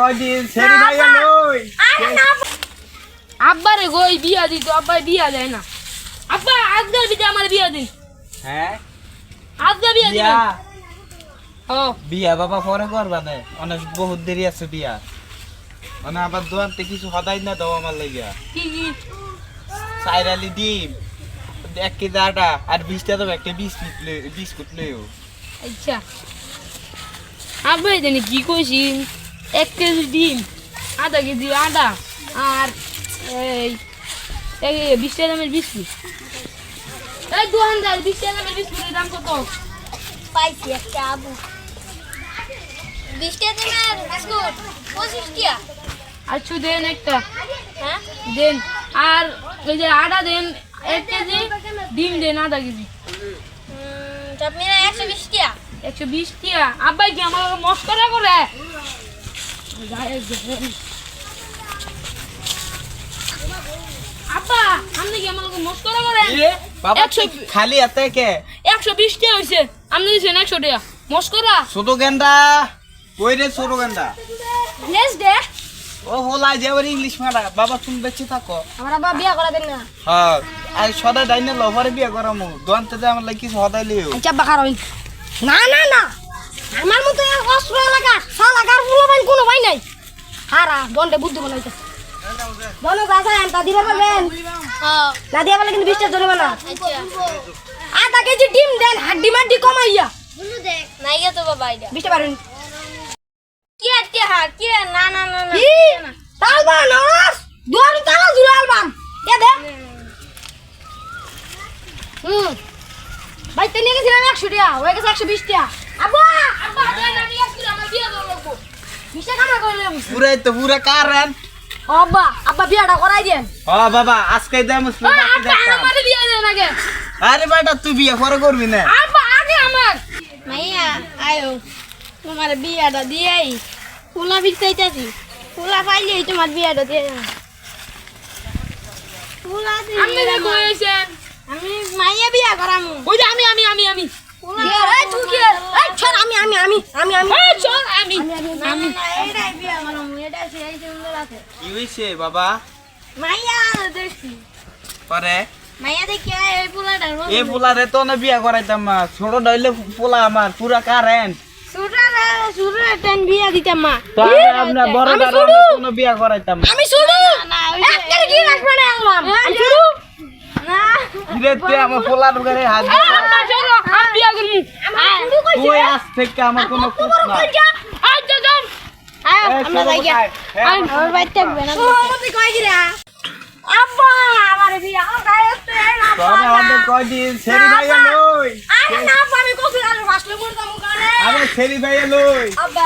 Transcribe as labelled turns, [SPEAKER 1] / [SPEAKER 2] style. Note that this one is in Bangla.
[SPEAKER 1] কয়দিন সেরি ভাইয়া লই
[SPEAKER 2] আব্বারে গই বিয়া দিত আব্বাই বিয়া দেয় না আব্বা আজকের বিতে আমার বিয়া দিন
[SPEAKER 1] হ্যাঁ
[SPEAKER 2] আজকে বিয়া দিন
[SPEAKER 1] বিয়া
[SPEAKER 2] ও
[SPEAKER 1] বিয়া বাবা পরে করবা না অনেক বহুত দেরি আছে বিয়া মানে আবার দোয়ানতে কিছু হদাই না দাও আমার লাগিয়া
[SPEAKER 2] কি কি
[SPEAKER 1] সাইরালি ডিম 1 কেজি আটা আর 20 টাকা দাও একটা বিস্কুট লইও
[SPEAKER 2] আচ্ছা আব্বাই জানি কি কইছিন 1 কেজি ডিম আধা কেজি আটা আর এই 20 টাকা দামের বিস্কুট এই দোকানদার 20 টাকা দামের বিস্কুটের দাম কত
[SPEAKER 3] পাইছি একটা আবু 20 টাকা দামের বিস্কুট 25 টাকা
[SPEAKER 2] আচ্ছা দেন একটা
[SPEAKER 3] হ্যাঁ
[SPEAKER 2] দেন আর এই যে আটা দেন 1 কেজি ডিম দেন আধা কেজি
[SPEAKER 3] সব মিলে 120 টাকা
[SPEAKER 2] 120 টাকা আব্বাই কি আমার মস্করা করে আব্বা আপনি কি আমার মস্করা করেন
[SPEAKER 1] এ বাবা
[SPEAKER 2] 100
[SPEAKER 1] খালি এতে কে
[SPEAKER 2] 120 টাকা হইছে আপনি দিছেন 100 টাকা মস্করা
[SPEAKER 1] ছোট গেন্দা কই রে ছোট গেন্দা
[SPEAKER 3] নেক্সট ডে
[SPEAKER 1] ও হোলা যে ওর ইংলিশ মারা বাবা তুমি বেঁচে থাকো
[SPEAKER 3] আমার আব্বা বিয়া করে দেন না
[SPEAKER 1] হ্যাঁ আর সদাই ডাইনে লভারে বিয়া করামু দোয়ানতে যে আমার লাগি কিছু হদাই লিও
[SPEAKER 3] আচ্ছা বাকার হইন না না না আমার মতো অস্ত্র লাগা লাগার ফুলবান কোনো ভাই নাই হারা দন্ডে বুদ্ধি বানাইতে বলো দাদা আনতা দিবা বলেন হ্যাঁ না দিয়া বলে কিন্তু 20 টাকা জরিমানা আচ্ছা আধা কেজি ডিম দেন হাড্ডি মাড্ডি কমাইয়া বুঝু দেখ নাইয়া তো বাবা আইডা 20 টাকা পারেন কি আটকে হা কি না না না না তালবা নস দুয়ার তালা জুড়ে আলবাম এ দে ভাই তেনে গেছিলাম 100 টাকা হয়ে গেছে 120 টাকা আব্বা
[SPEAKER 2] আব্বা দেন আমি একটু আমার বিয়া দেব লাগবো
[SPEAKER 3] 20 টাকা কামা কইলাম
[SPEAKER 1] পুরাই তো পুরা কারেন
[SPEAKER 3] আব্বা আব্বা বিয়াটা করাই দেন
[SPEAKER 1] ও বাবা আজকে দাম
[SPEAKER 2] আব্বা আমার বিয়া দেন আগে
[SPEAKER 1] আরে বেটা তুই বিয়া পরে করবি না
[SPEAKER 2] আব্বা আগে আমার
[SPEAKER 3] মাইয়া আয়ো তোমার বিয়াটা দিয়াই ফুলা বিছাইতাছি ফুলা পাইলেই তোমার বিয়াটা দিয়ে যাও ফুলা
[SPEAKER 2] আপনি যে কইছেন
[SPEAKER 3] আমি মাইয়া বিয়া করামু
[SPEAKER 2] ওই যে আমি
[SPEAKER 3] এই তুই কি এই ছাড় আমি
[SPEAKER 2] এই চল আমি
[SPEAKER 3] আমি এইটাই বিয়া করামু এটা সেই সুন্দর আছে
[SPEAKER 1] কি হইছে বাবা
[SPEAKER 3] মাইয়া দেখছি
[SPEAKER 1] পরে
[SPEAKER 3] মাইয়া দেখি এই ফুলাটা
[SPEAKER 1] এই পোলারে তো না বিয়া করাইতাম না ছোট ডইলে পোলা আমার পুরা কারেন্ট
[SPEAKER 3] সুরে টেন বিয়া দিতাম মা
[SPEAKER 1] তো আমরা বড় দাদা কোনো বিয়া করাইতাম না
[SPEAKER 3] আমি শুরু না একটা কি রাখবে না আনলাম আমি শুরু না
[SPEAKER 1] ধীরে ধীরে আমার পোলার ঘরে হাত দিছে।
[SPEAKER 2] আব্বা চলো আমি বিয়া করব
[SPEAKER 3] আমি শুরু কইছি
[SPEAKER 1] তুই আজ থেকে আমার কোনো কুত না
[SPEAKER 2] আচ্ছা যান
[SPEAKER 3] আয়
[SPEAKER 1] এই
[SPEAKER 3] আমরা
[SPEAKER 1] ছোট
[SPEAKER 3] যাই
[SPEAKER 1] ভাই, হ্যাঁ,
[SPEAKER 3] আমার বাইতে থাকবে না ও মতে কই গিরা আব্বা আমার বিয়া গায়তে না
[SPEAKER 1] তবে আমাদের কয়দিন সেরি ভাইয়া লই
[SPEAKER 3] আরে না আমি কফি আর আসলে মরতাম কানে
[SPEAKER 1] আরে সেরি ভাইয়া লই
[SPEAKER 3] আব্বা